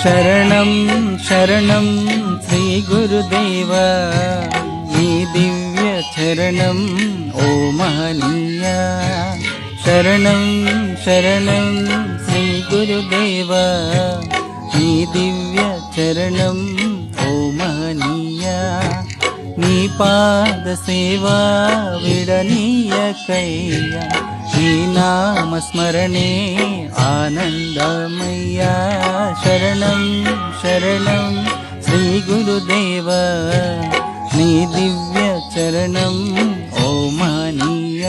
శరణం శరణం శ్రీ గురుదేవ నీ దివ్య చరణం ఓ మహనీయ. శరణం శరణం శ్రీ గురుదేవ నీ దివ్య చరణం ఓ మహనీయ. నీ పాద సేవా విడనీయకయ్యా నీ నామ స్మరణే ఆనందమయ్యా. శరణం శరణం శ్రీ గురుదేవ నీ దివ్య చరణం ఓ మహనీయ.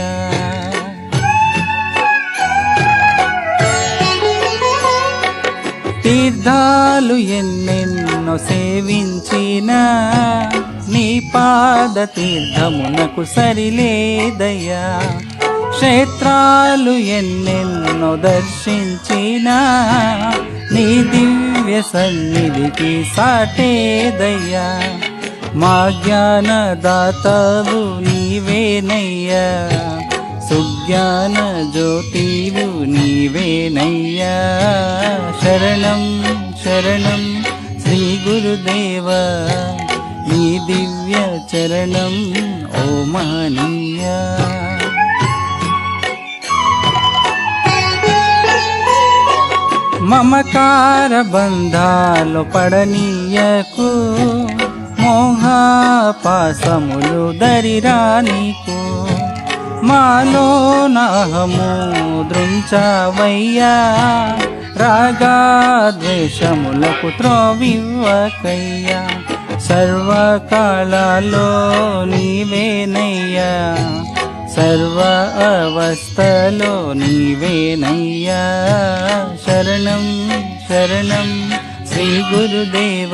తీర్థాలు ఎన్నెన్నో సేవించినా నీ పాద తీర్థమునకు సరిలేదయ్యా. క్షేత్రాలు ఎన్నెన్నో దర్శించినా నీ దివ్య సన్నిధికి సాటేదయ్యా. మా జ్ఞానదాతవు నీవేనయ్యా, సుజ్ఞాన జ్యోతివు నీవేనయ్యా. శరణం శరణం శ్రీ గురుదేవ నీ దివ్య చరణం ఓ మహనీయ. మమకార బంధాలు పడనీయకు, మోహపాసములు దరిరానికు. మాలోన అహము దృంచవయ్యా, రాగద్వేషములకు త్రోవివ్వకయ్యా. సర్వకాలాల్లో నీవేనయ్యా, సర్వ అవస్థలో నీవేనయ్యా. శరణం శరణం శ్రీ గురుదేవ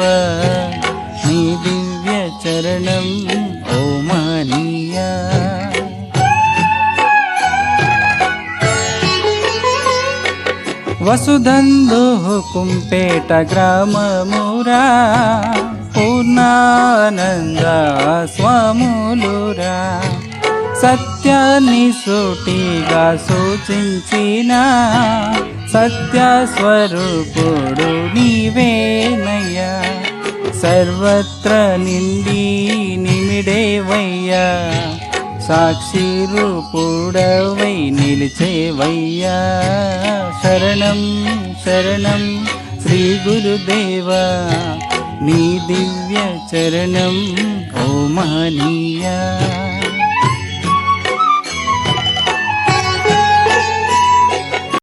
నీ దివ్య చరణం ఓ మహనీయ. వసుధందు కుంపేట గ్రామమురా, పూర్ణానంద స్వాములురా. సత్యాన్ని సూటిగా సూచించిన సత్యస్వరూపుడు నీవేనయ్యా. సర్వత్ర నిండి నిమిడేవయ్యా, సాక్షి రూపుడవై నిలిచేవయ్యా. శరణం శరణం శ్రీ గురుదేవ నీ దివ్య చరణం ఓ మహనీయ.